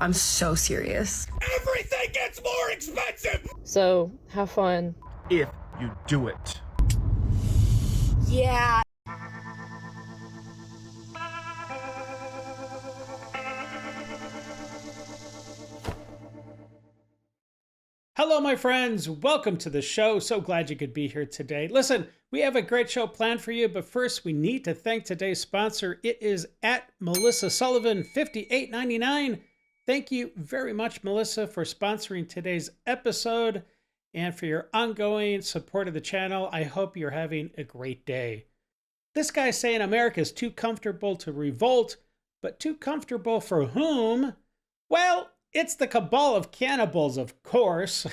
I'm so serious. Everything gets more expensive! So, have fun. If you do it. Yeah. Hello, my friends. Welcome to the show. So glad you could be here today. Listen, we have a great show planned for you, but first we need to thank today's sponsor. It is at Melissa Sullivan, $58.99. Thank you very much, Melissa, for sponsoring today's episode and for your ongoing support of the channel. I hope you're having a great day. This guy's saying America is too comfortable to revolt, but too comfortable for whom? Well, it's the cabal of cannibals, of course.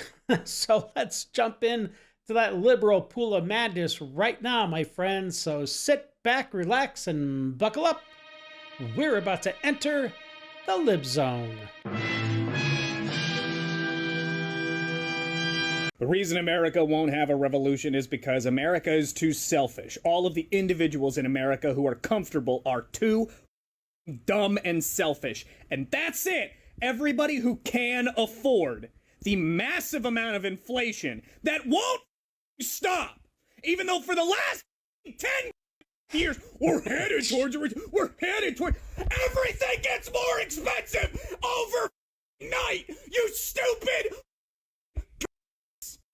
So let's jump in to that liberal pool of madness right now, my friends. So sit back, relax, and buckle up. We're about to enter the Lib Zone. The reason America won't have a revolution is because America is too selfish. All of the individuals in America who are comfortable are too dumb and selfish. And that's it. Everybody who can afford the massive amount of inflation that won't stop, even though for the last 10 years we're headed towards everything gets more expensive overnight. You stupid.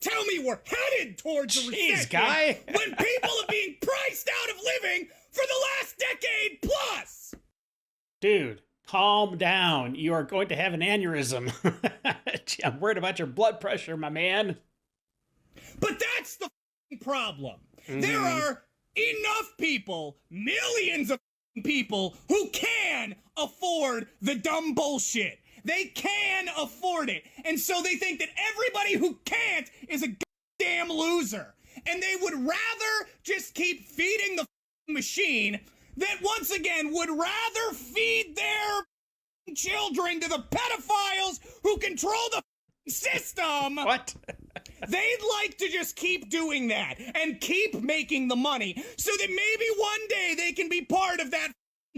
Tell me we're headed towards a recession guy. when people are being priced out of living for the last decade plus. Dude, calm down. You are going to have an aneurysm. I'm worried about your blood pressure, my man. But that's the problem. There are enough people, millions of people, who can afford the dumb bullshit. They can afford it. And so they think that everybody who can't is a damn loser. And they would rather just keep feeding the machine that once again would rather feed their children to the pedophiles who control the system. What? They'd like to just keep doing that and keep making the money so that maybe one day they can be part of that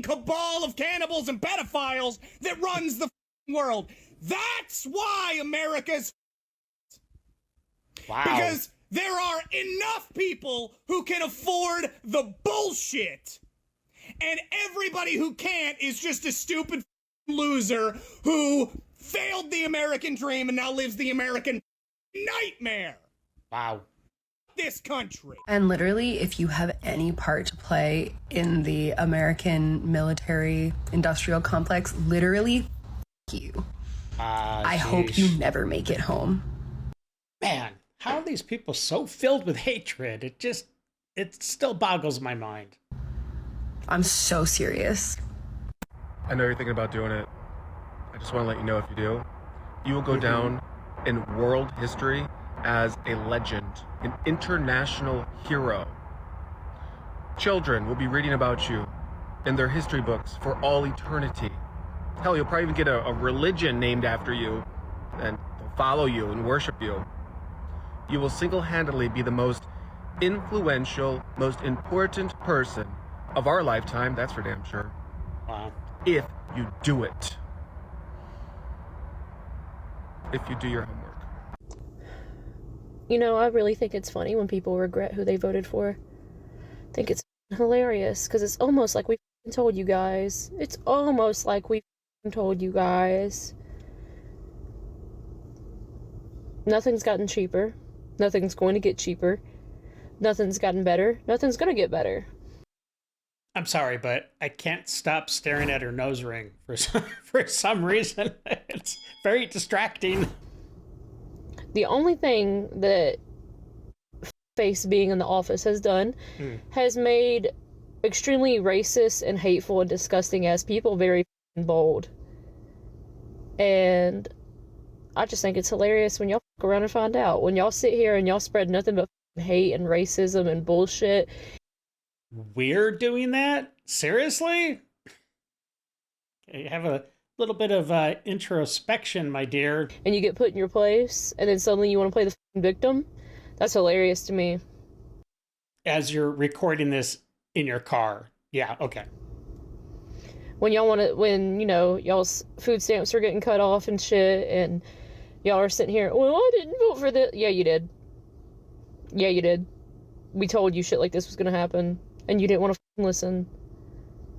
cabal of cannibals and pedophiles that runs the world. That's why America's Wow. because there are enough people who can afford the bullshit. And everybody who can't is just a stupid loser who failed the American dream and now lives the American nightmare. Wow. This country. And literally, if you have any part to play in the American military industrial complex, literally, you. I hope you never make it home. Man, how are these people so filled with hatred? It still boggles my mind. I'm so serious. I know you're thinking about doing it. I just want to let you know if you do, you will go down in world history as a legend, an international hero. Children will be reading about you in their history books for all eternity. Hell, you'll probably even get a religion named after you, and they'll follow you and worship you. You will single-handedly be the most influential, most important person of our lifetime, that's for damn sure. Wow. If you do it. If you do your homework. You know, I really think it's funny when people regret who they voted for. I think it's hilarious, because it's almost like we told you guys. It's almost like we told you guys. Nothing's gotten cheaper. Nothing's going to get cheaper. Nothing's gotten better. Nothing's going to get better. I'm sorry, but I can't stop staring at her nose ring for some reason. It's very distracting. The only thing that Face being in the office has done has made extremely racist and hateful and disgusting ass people very bold. And I just think it's hilarious when y'all fuck around and find out. When y'all sit here and y'all spread nothing but hate and racism and bullshit. We're doing that? Seriously? Okay, have a little bit of introspection, my dear. And you get put in your place, and then suddenly you want to play the victim? That's hilarious to me. As you're recording this in your car. Yeah, okay. when y'all want to, when, you know, y'all's food stamps are getting cut off and shit, and y'all are sitting here, well, I didn't vote for this. Yeah, you did. Yeah, you did. We told you shit like this was gonna happen, and you didn't want to listen.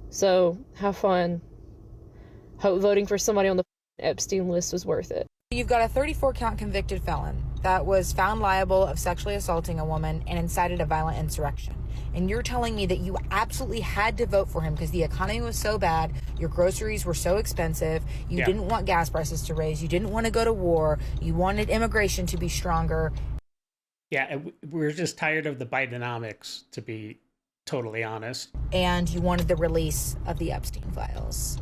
So, have fun. Hope voting for somebody on the Epstein list was worth it. You've got a 34-count convicted felon that was found liable of sexually assaulting a woman and incited a violent insurrection. And you're telling me that you absolutely had to vote for him because the economy was so bad, your groceries were so expensive, you didn't want gas prices to raise, you didn't want to go to war, you wanted immigration to be stronger. Yeah, we're just tired of the Bidenomics, to be totally honest. And you wanted the release of the Epstein files.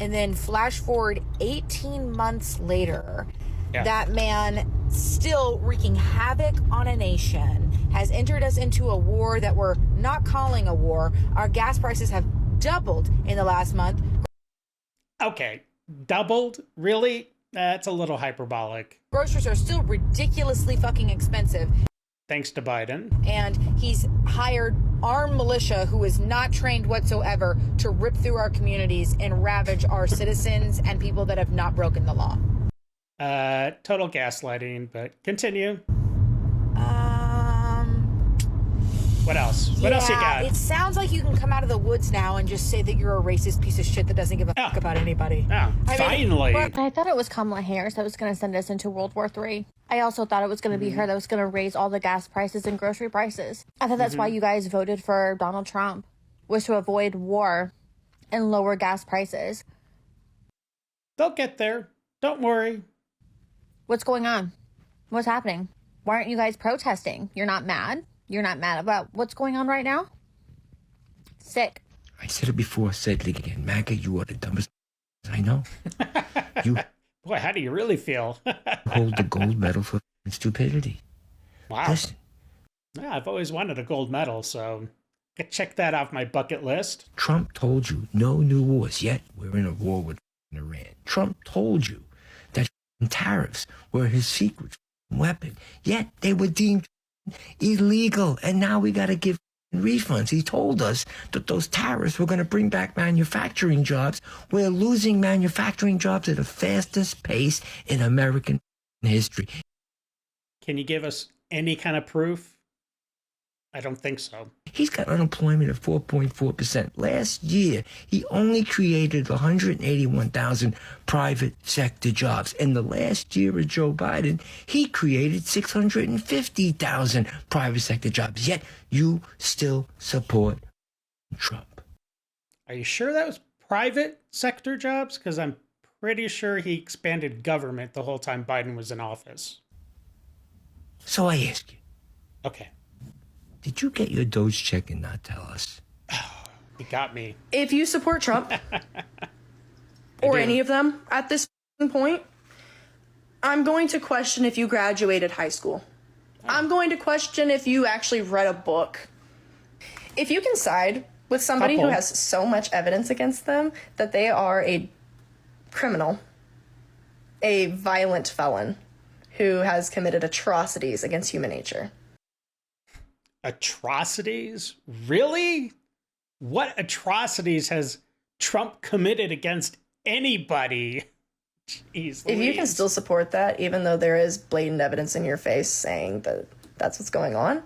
And then flash forward 18 months later, that man, still wreaking havoc on a nation, has entered us into a war that we're not calling a war. Our gas prices have doubled in the last month. Okay, doubled? Really? That's a little hyperbolic. Groceries are still ridiculously fucking expensive. Thanks to Biden. And he's hired armed militia who is not trained whatsoever to rip through our communities and ravage our citizens and people that have not broken the law. Total gaslighting, but continue. What else? What else you got? It sounds like you can come out of the woods now and just say that you're a racist piece of shit that doesn't give a fuck about anybody. Finally. I thought it was Kamala Harris that was going to send us into World War III. I also thought it was going to be her that was going to raise all the gas prices and grocery prices. I thought that's why you guys voted for Donald Trump, was to avoid war and lower gas prices. They'll get there. Don't worry. What's going on? What's happening? Why aren't you guys protesting? You're not mad? You're not mad about what's going on right now? Sick. I said it before, said it again. MAGA, you are the dumbest I know. You Boy, how do you really feel? hold the gold medal for stupidity. Wow. Listen. Yeah, I've always wanted a gold medal, so I could check that off my bucket list. Trump told you no new wars, yet we're in a war with Iran. Trump told you that tariffs were his secret weapon, yet they were deemed illegal, and now we got to give refunds. He told us that those tariffs were going to bring back manufacturing jobs. We're losing manufacturing jobs at the fastest pace in American history. Can you give us any kind of proof? I don't think so. He's got unemployment of 4.4%. Last year, he only created 181,000 private sector jobs. In the last year of Joe Biden, he created 650,000 private sector jobs. Yet, you still support Trump. Are you sure that was private sector jobs? Because I'm pretty sure he expanded government the whole time Biden was in office. So I ask you. Okay. Did you get your Doge check and not tell us? You got me. If you support Trump or any of them at this point, I'm going to question if you graduated high school. I'm going to question if you actually read a book. If you can side with somebody who has so much evidence against them that they are a criminal, a violent felon who has committed atrocities against human nature. Atrocities? Really? What atrocities has Trump committed against anybody? Jeez, if you can still support that, even though there is blatant evidence in your face saying that that's what's going on.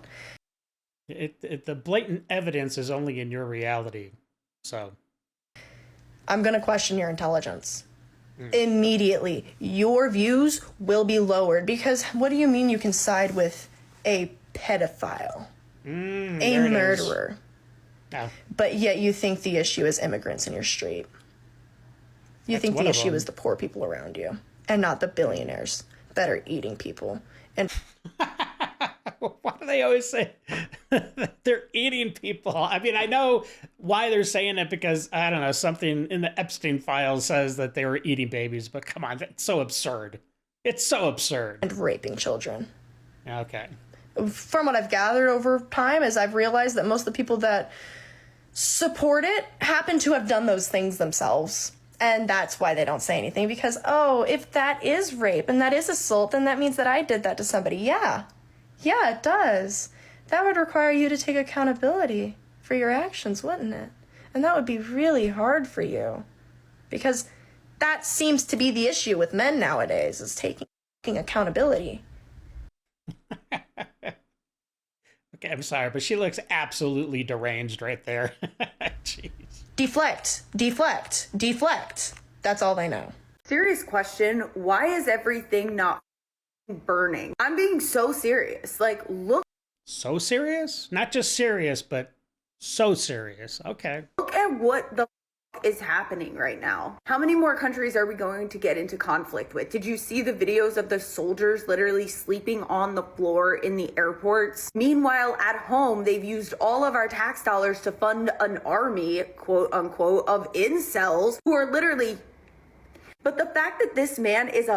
The blatant evidence is only in your reality. So I'm going to question your intelligence. Immediately. Your views will be lowered because what do you mean you can side with a pedophile? A murderer. No. But yet you think the issue is immigrants in your street. You think the issue is the poor people around you and not the billionaires that are eating people. And why do they always say they're eating people? I mean, I know why they're saying it because, I don't know, something in the Epstein files says that they were eating babies, but come on, that's so absurd. It's so absurd. And raping children. Okay. From what I've gathered over time is I've realized that most of the people that support it happen to have done those things themselves. And that's why they don't say anything because, oh, if that is rape and that is assault, then that means that I did that to somebody. Yeah, it does. That would require you to take accountability for your actions, wouldn't it? And that would be really hard for you. Because that seems to be the issue with men nowadays, is taking accountability. Okay, I'm sorry, but she looks absolutely deranged right there. Jeez. Deflect, deflect, deflect. That's all they know. Serious question. Why is everything not burning? I'm being so serious. Like, look. So serious? Not just serious, but so serious. Okay. Look at what the is happening right now. How many more countries are we going to get into conflict with? Did you see the videos of the soldiers literally sleeping on the floor in the airports? Meanwhile, at home, they've used all of our tax dollars to fund an army, quote unquote, of incels who are literally... But the fact that this man is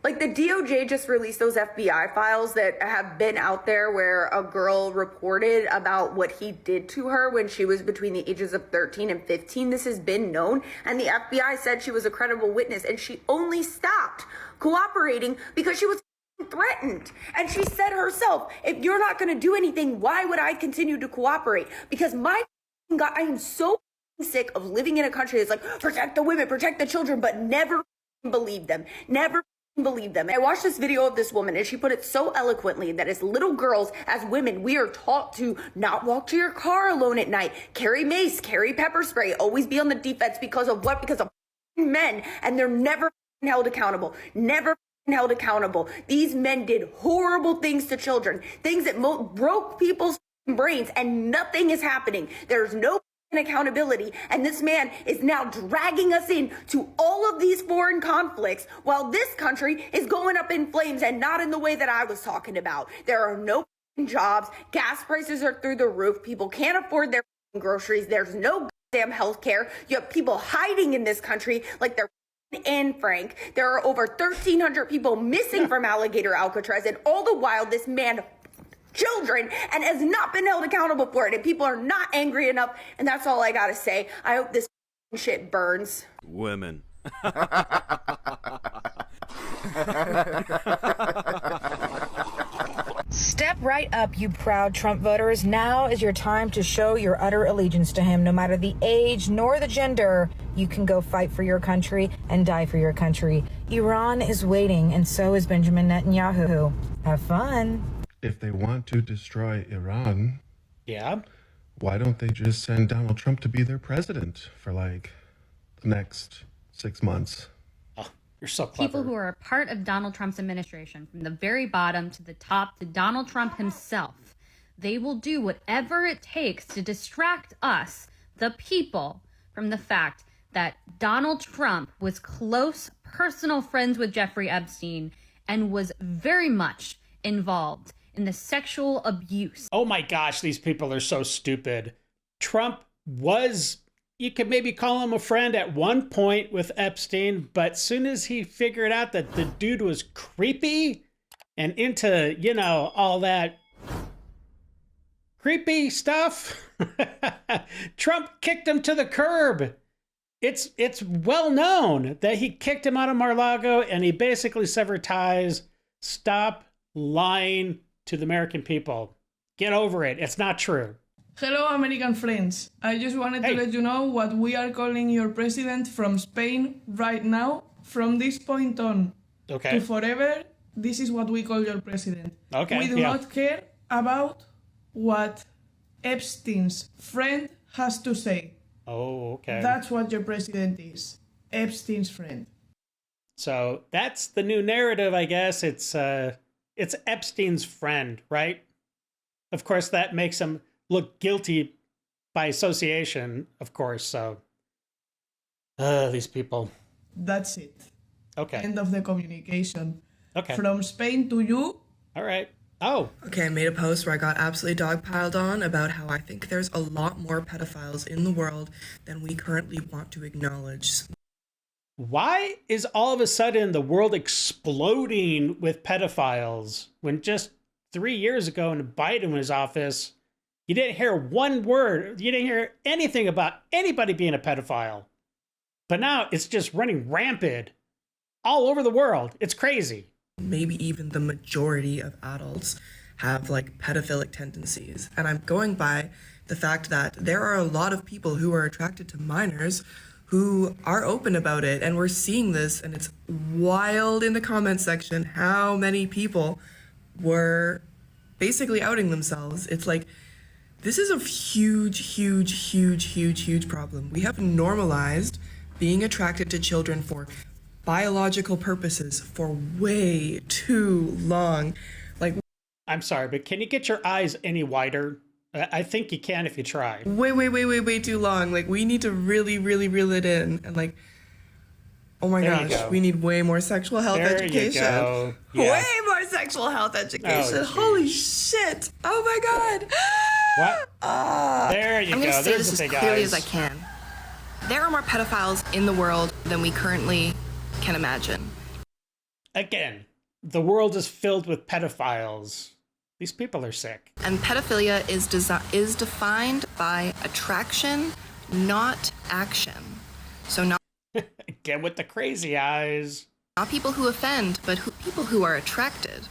like, the DOJ just released those FBI files that have been out there where a girl reported about what he did to her when she was between the ages of 13 and 15. This has been known. And the FBI said she was a credible witness, and she only stopped cooperating because she was threatened. And she said herself, if you're not going to do anything, why would I continue to cooperate? Because my God, I am so sick of living in a country that's like, protect the women, protect the children, but never believe them. Never believe them. I watched this video of this woman, and she put it so eloquently that as little girls, as women, we are taught to not walk to your car alone at night, carry mace, carry pepper spray, always be on the defense. Because of what? Because of men. And they're never held accountable. Never held accountable. These men did horrible things to children, things that broke people's brains, and nothing is happening. There's no accountability, and this man is now dragging us into all of these foreign conflicts while this country is going up in flames, and not in the way that I was talking about. There are no jobs, gas prices are through the roof, people can't afford their groceries, there's no damn health care, you have people hiding in this country like they're in Frank. There are over 1,300 people missing from Alligator Alcatraz, and all the while this man children and has not been held accountable for it, and people are not angry enough. And that's all I gotta say. I hope this shit burns. Women. Step right up, you proud Trump voters. Now is your time to show your utter allegiance to him. No matter the age nor the gender, you can go fight for your country and die for your country. Iran is waiting, and so is Benjamin Netanyahu. Have fun. If they want to destroy Iran, yeah, why don't they just send Donald Trump to be their president for like the next 6 months? Oh, you're so clever. People who are a part of Donald Trump's administration, from the very bottom to the top, to Donald Trump himself, they will do whatever it takes to distract us, the people, from the fact that Donald Trump was close personal friends with Jeffrey Epstein and was very much involved in the sexual abuse. Oh my gosh, these people are so stupid. Trump was, you could maybe call him a friend at one point with Epstein, but soon as he figured out that the dude was creepy and into, you know, all that creepy stuff, Trump kicked him to the curb. It's well known that he kicked him out of Mar-a-Lago, and he basically severed ties. Stop lying to the American people. Get over it. It's not true. Hello, American friends. I just wanted to let you know what we are calling your president from Spain right now. From this point on to forever, this is what we call your president. Okay. We do not care about what Epstein's friend has to say. Oh, okay. That's what your president is. Epstein's friend. So that's the new narrative, I guess. It's Epstein's friend, right? Of course, that makes him look guilty by association, of course. So, these people. That's it. Okay. End of the communication. Okay. From Spain to you. All right. Oh. Okay, I made a post where I got absolutely dogpiled on about how I think there's a lot more pedophiles in the world than we currently want to acknowledge. Why is all of a sudden the world exploding with pedophiles when just 3 years ago in Biden was office, you didn't hear one word, you didn't hear anything about anybody being a pedophile. But now it's just running rampant all over the world. It's crazy. Maybe even the majority of adults have like pedophilic tendencies. And I'm going by the fact that there are a lot of people who are attracted to minors who are open about it. And we're seeing this, and it's wild in the comment section how many people were basically outing themselves. It's like, this is a huge problem. We have normalized being attracted to children for biological purposes for way too long. Like, I'm sorry, but can you get your eyes any wider? I think you can if you try. Way too long. Like, we need to really reel it in. And like, oh my gosh, we need way more sexual health education. You go. Yeah. Way more sexual health education. Oh, holy shit. Oh my God. What? There you go. I'm going to say There's this the as big clearly eyes. as I can. There are more pedophiles in the world than we currently can imagine. Again, the world is filled with pedophiles. These people are sick. And pedophilia is defined by attraction, not action. So not Again with the crazy eyes. Not people who offend, but people who are attracted.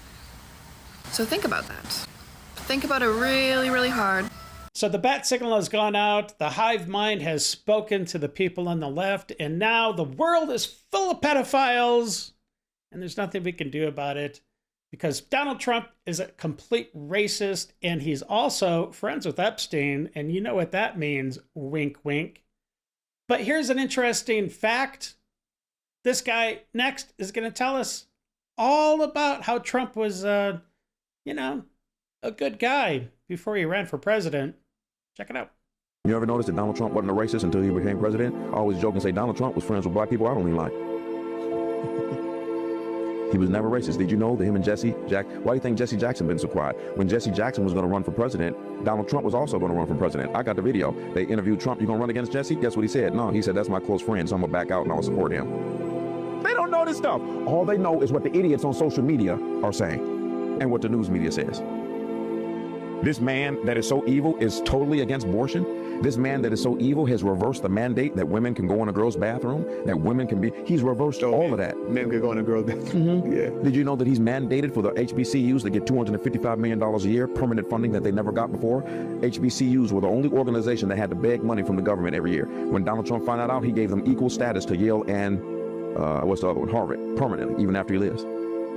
So think about that. Think about it really hard. So the bat signal has gone out, the hive mind has spoken to the people on the left, and now the world is full of pedophiles, and there's nothing we can do about it, because Donald Trump is a complete racist, and he's also friends with Epstein, and you know what that means, wink wink. But here's an interesting fact. This guy next is going to tell us all about how Trump was, a good guy before he ran for president. Check it out. You ever notice that Donald Trump wasn't a racist until he became president? I always joke and say Donald Trump was friends with black people I don't even like. He was never racist. Did you know that him and why do you think Jesse Jackson been so quiet? When Jesse Jackson was going to run for president, Donald Trump was also going to run for president. I got the video. They interviewed Trump, you going to run against Jesse? Guess what he said? No, he said, that's my close friend, so I'm going to back out and I'll support him. They don't know this stuff. All they know is what the idiots on social media are saying and what the news media says. This man that is so evil is totally against abortion. This man that is so evil has reversed the mandate that women can go in a girl's bathroom, that women can be. He's reversed all of that. Men can go in a girl's bathroom. Mm-hmm. Yeah. Did you know that he's mandated for the HBCUs to get $255 million a year, permanent funding that they never got before? HBCUs were the only organization that had to beg money from the government every year. When Donald Trump found that out, he gave them equal status to Yale and, what's the other one? Harvard, permanently, even after he leaves.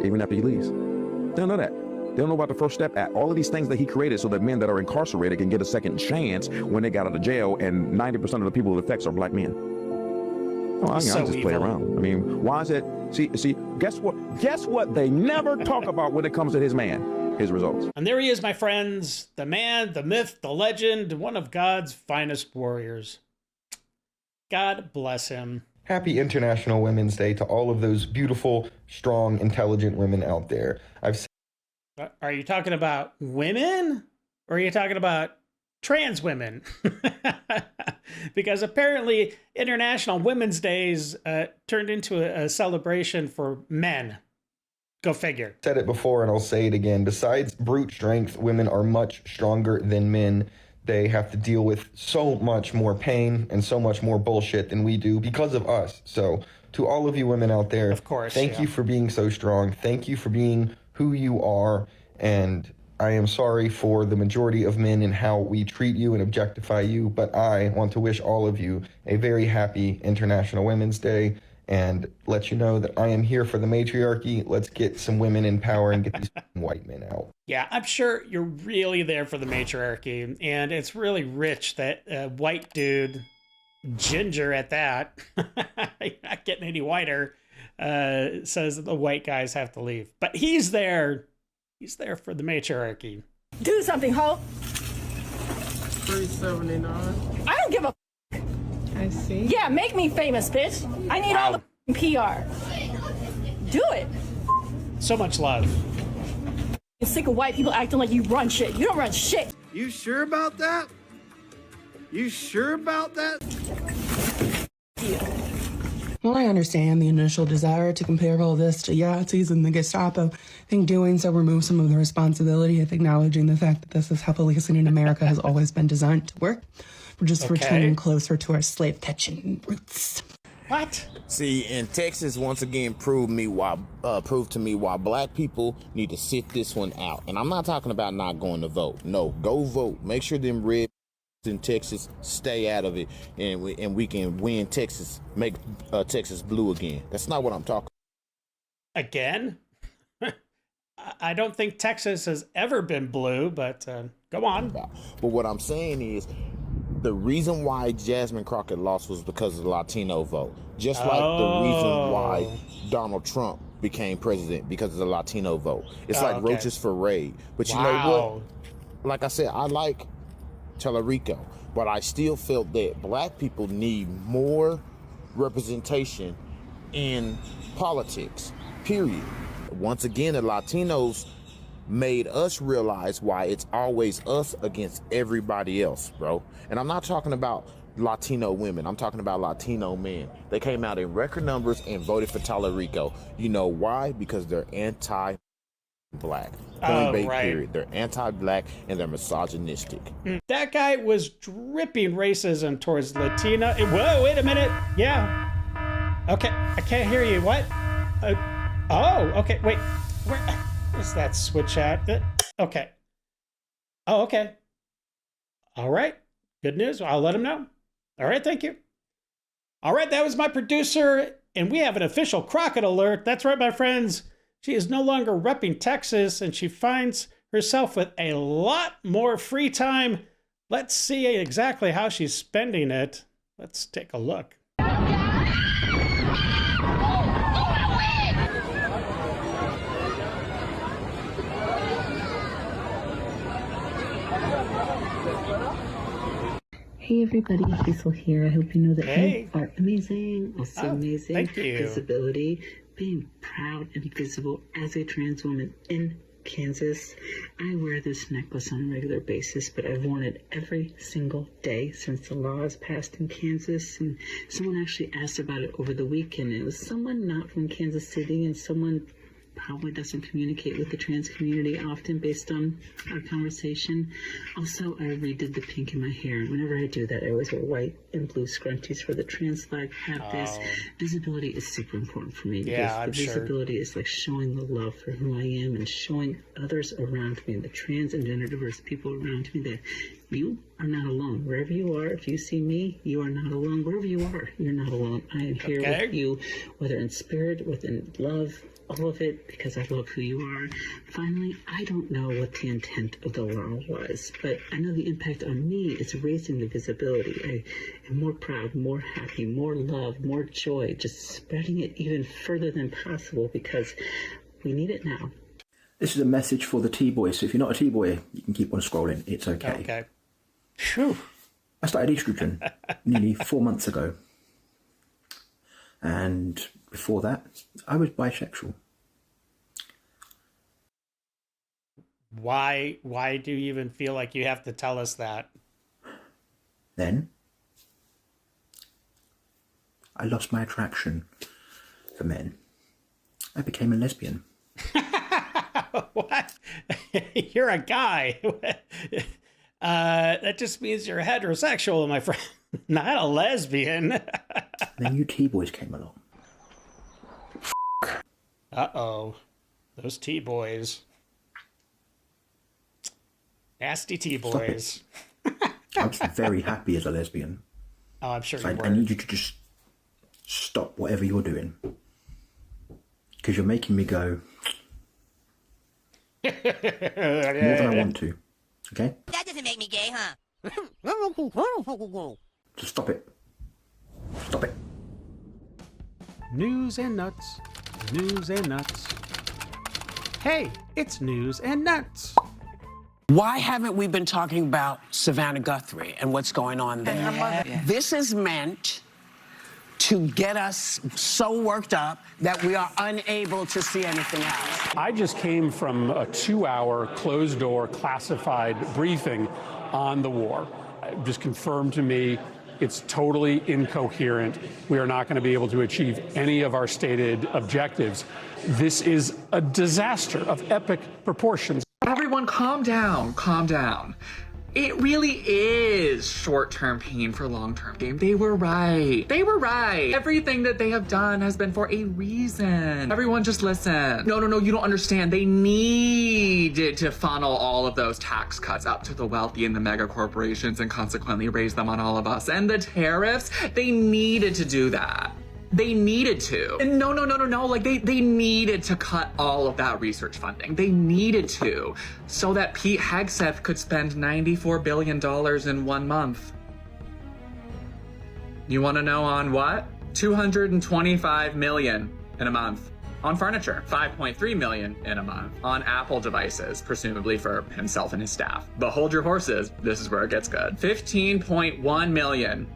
Even after he leaves. They don't know that. They don't know about the First Step Act. All of these things that he created so that men that are incarcerated can get a second chance when they got out of jail, and 90% of the people it affects are black men. Oh, I just play around. I mean, why is it? See, guess what? Guess what they never talk about when it comes to his man? His results. And there he is, my friends. The man, the myth, the legend, one of God's finest warriors. God bless him. Happy International Women's Day to all of those beautiful, strong, intelligent women out there. Are you talking about women? Or are you talking about trans women? Because apparently International Women's Days turned into a celebration for men. Go figure. Said it before and I'll say it again. Besides brute strength, women are much stronger than men. They have to deal with so much more pain and so much more bullshit than we do because of us. So to all of you women out there, of course, thank you for being so strong. Thank you for being who you are. And I am sorry for the majority of men and how we treat you and objectify you. But I want to wish all of you a very happy International Women's Day and let you know that I am here for the matriarchy. Let's get some women in power and get these white men out. Yeah, I'm sure you're really there for the matriarchy. And it's really rich that a white dude, ginger at that, not getting any whiter, says that the white guys have to leave. But he's there. He's there for the matriarchy. Do something, ho. $3.79. I don't give a I see. Yeah, make me famous, bitch. I need all the PR. Do it. So much love. I'm sick of white people acting like you run shit. You don't run shit. You sure about that? You sure about that? Well, I understand the initial desire to compare all this to Yazis and the Gestapo. I think doing so removes some of the responsibility of acknowledging the fact that this is how policing in America has always been designed to work. We're just returning closer to our slave catching roots. What? See, and Texas once again proved to me why black people need to sit this one out. And I'm not talking about not going to vote. No, go vote. Make sure them red in Texas stay out of it, and we can win Texas, make Texas blue again. That's not what I'm talking. Again? I don't think Texas has ever been blue, but go on. But what I'm saying is, the reason why Jasmine Crockett lost was because of the Latino vote. Just like the reason why Donald Trump became president, because of the Latino vote. It's like roaches for raid. But you know what? Like I said, I like Tellerico, but I still felt that black people need more representation in politics, period. Once again, the Latinos made us realize why it's always us against everybody else, bro. And I'm not talking about Latino women. I'm talking about Latino men. They came out in record numbers and voted for Tellerico. You know why? Because they're anti-black. Point blank, period. They're anti-black and they're misogynistic. That guy was dripping racism towards Latina. Whoa, wait a minute. Yeah. Okay, I can't hear you. What? Okay, wait. Where's that switch at? Okay. Oh, okay. All right. Good news. I'll let him know. All right, thank you. All right, that was my producer, and we have an official Crockett alert. That's right, my friends. She is no longer repping Texas, and she finds herself with a lot more free time. Let's see exactly how she's spending it. Let's take a look. Hey everybody, Hazel here. I hope you know that you are amazing, also amazing. Thank you. Visibility, being proud and visible as a trans woman in Kansas. I wear this necklace on a regular basis, but I've worn it every single day since the law was passed in Kansas. And someone actually asked about it over the weekend. It was someone not from Kansas City, and someone probably doesn't communicate with the trans community often based on our conversation. Also, I redid the pink in my hair. Whenever I do that, I always wear white and blue scrunchies for the trans flag. Have this. Visibility is super important for me because the visibility is like showing the love for who I am and showing others around me, the trans and gender diverse people around me, that you are not alone. Wherever you are, if you see me, you are not alone. Wherever you are, you're not alone. I am here with you, whether in spirit, within love, all of it, because I love who you are. Finally, I don't know what the intent of the law was, but I know the impact on me is raising the visibility. I am more proud, more happy, more love, more joy, just spreading it even further than possible because we need it now. This is a message for the T-boy, so if you're not a T-boy, you can keep on scrolling. It's okay. Okay. Whew. I started estrogen nearly 4 months ago. And before that, I was bisexual. Why do you even feel like you have to tell us that? Then, I lost my attraction for men. I became a lesbian. What? You're a guy. That just means you're heterosexual, my friend. Not a lesbian. Then you T-boys came along. Uh-oh. Those T-boys. Nasty T-boys. I was very happy as a lesbian. Oh, I'm sure so you were. I need you to just stop whatever you're doing. Because you're making me go more than I want to. Okay? That doesn't make me gay, huh? Just stop it. Stop it. News and nuts. News and nuts. Hey, it's news and nuts. Why haven't we been talking about Savannah Guthrie and what's going on there? Yeah. This is meant to get us so worked up that we are unable to see anything else. I just came from a 2-hour closed-door classified briefing on the war. It just confirmed to me it's totally incoherent. We are not going to be able to achieve any of our stated objectives. This is a disaster of epic proportions. Everyone calm down, calm down. It really is short-term pain for long-term gain. They were right. They were right. Everything that they have done has been for a reason. Everyone just listen. No, you don't understand. They needed to funnel all of those tax cuts up to the wealthy and the mega corporations and consequently raise them on all of us. And the tariffs, they needed to do that. They needed to. And no. Like they needed to cut all of that research funding. They needed to, so that Pete Hegseth could spend $94 billion in 1 month. You want to know on what? $225 million in a month. On furniture, $5.3 million in a month. On Apple devices, presumably for himself and his staff. But hold your horses, this is where it gets good. $15.1 million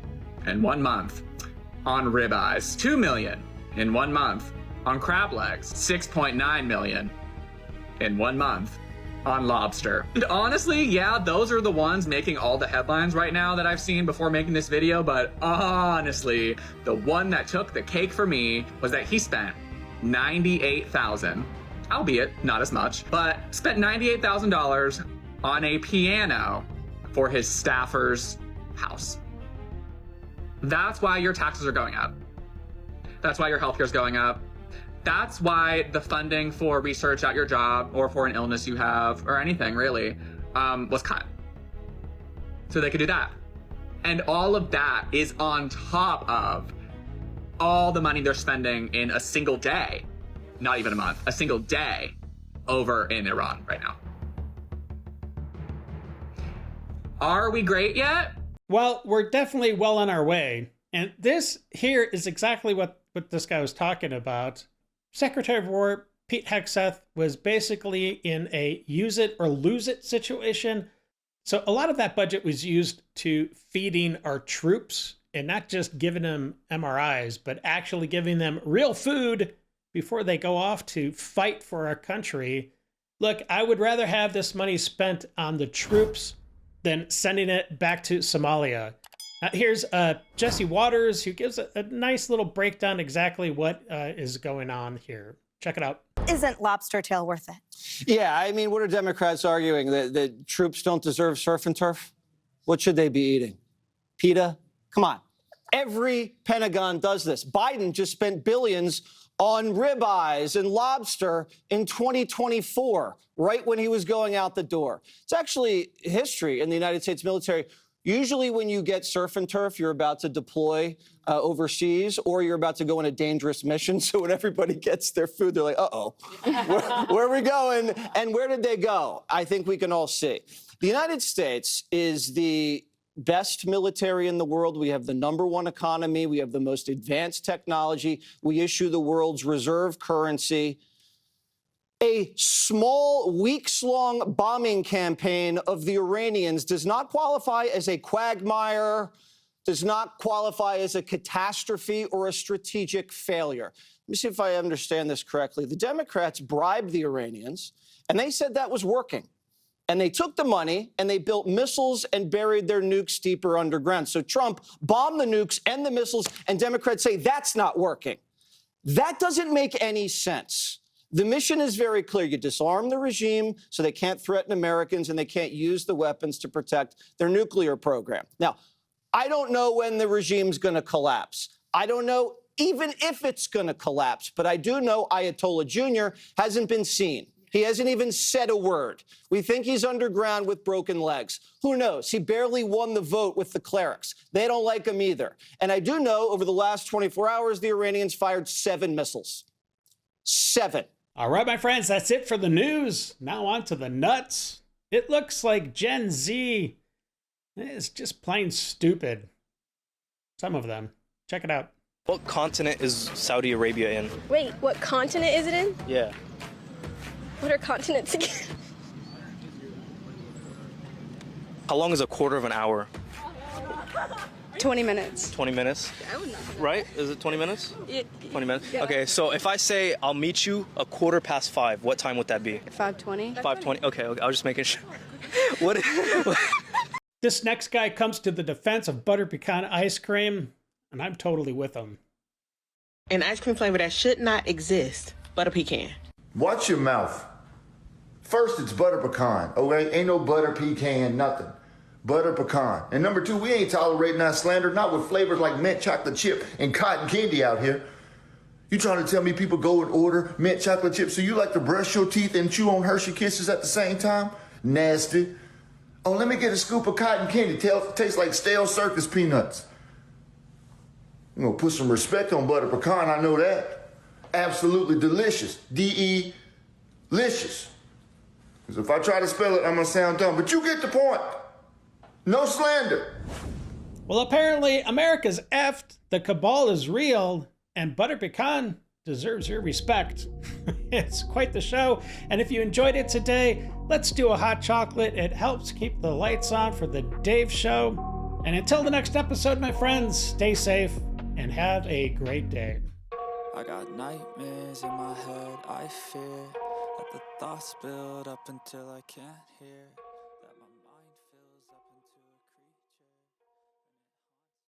in 1 month. On ribeyes, $2 million in 1 month. On crab legs, $6.9 million in 1 month. On lobster. And honestly, yeah, those are the ones making all the headlines right now that I've seen before making this video, but honestly, the one that took the cake for me was that he spent $98,000, albeit not as much, but spent $98,000 on a piano for his staffer's house. That's why your taxes are going up. That's why your healthcare is going up. That's why the funding for research at your job or for an illness you have or anything really was cut. So they could do that. And all of that is on top of all the money they're spending in a single day, not even a month, a single day over in Iran right now. Are we great yet? Well, we're definitely well on our way. And this here is exactly what this guy was talking about. Secretary of War Pete Hegseth was basically in a use it or lose it situation. So a lot of that budget was used to feeding our troops and not just giving them MRIs, but actually giving them real food before they go off to fight for our country. Look, I would rather have this money spent on the troops than sending it back to Somalia. Here's Jesse Waters, who gives a nice little breakdown exactly what is going on here. Check it out. Isn't lobster tail worth it? Yeah, I mean, what are Democrats arguing? That troops don't deserve surf and turf? What should they be eating? PETA? Come on. Every Pentagon does this. Biden just spent billions on ribeyes and lobster in 2024, right when he was going out the door. It's actually history in the United States military. Usually when you get surf and turf, you're about to deploy overseas or you're about to go on a dangerous mission. So when everybody gets their food, they're like, uh-oh, where are we going? And where did they go? I think we can all see. The United States is the best military in the world. We have the #1 economy. We have the most advanced technology. We issue the world's reserve currency. A small, weeks-long bombing campaign of the Iranians does not qualify as a quagmire, does not qualify as a catastrophe or a strategic failure. Let me see if I understand this correctly. The Democrats bribed the Iranians, and they said that was working. And they took the money and they built missiles and buried their nukes deeper underground. So Trump bombed the nukes and the missiles, and Democrats say that's not working. That doesn't make any sense. The mission is very clear. You disarm the regime so they can't threaten Americans and they can't use the weapons to protect their nuclear program. Now, I don't know when the regime's going to collapse. I don't know even if it's going to collapse, but I do know Ayatollah Jr. hasn't been seen. He hasn't even said a word. We think he's underground with broken legs. Who knows? He barely won the vote with the clerics. They don't like him either. And I do know over the last 24 hours, the Iranians fired 7 missiles. 7. All right, my friends, that's it for the news. Now on to the nuts. It looks like Gen Z is just plain stupid. Some of them. Check it out. What continent is Saudi Arabia in? Wait, what continent is it in? Yeah. What are continents again? How long is a quarter of an hour? 20 minutes. 20 minutes? Right? Is it 20 minutes? Yeah. 20 minutes? Yeah. Okay, so if I say I'll meet you 5:15, what time would that be? 5:20. 5:20? Okay, I was just making sure. This next guy comes to the defense of butter pecan ice cream, and I'm totally with him. An ice cream flavor that should not exist, butter pecan. Watch your mouth. First, it's butter pecan, okay? Ain't no butter pecan, nothing. butter pecan. And number two, we ain't tolerating that slander, not with flavors like mint chocolate chip and cotton candy out here. You trying to tell me people go and order mint chocolate chips so you like to brush your teeth and chew on Hershey Kisses at the same time? Nasty. Oh, let me get a scoop of cotton candy. Tastes like stale circus peanuts. I'm gonna put some respect on butter pecan, I know that. Absolutely delicious. D-E-licious. Because if I try to spell it, I'm gonna sound dumb. But you get the point. No slander. Well, apparently America's effed, the cabal is real, and butter pecan deserves your respect. It's quite the show. And if you enjoyed it today, let's do a hot chocolate. It helps keep the lights on for the Dave Show. And until the next episode, my friends, stay safe and have a great day. I got nightmares in my head, I fear that the thoughts build up until I can't hear.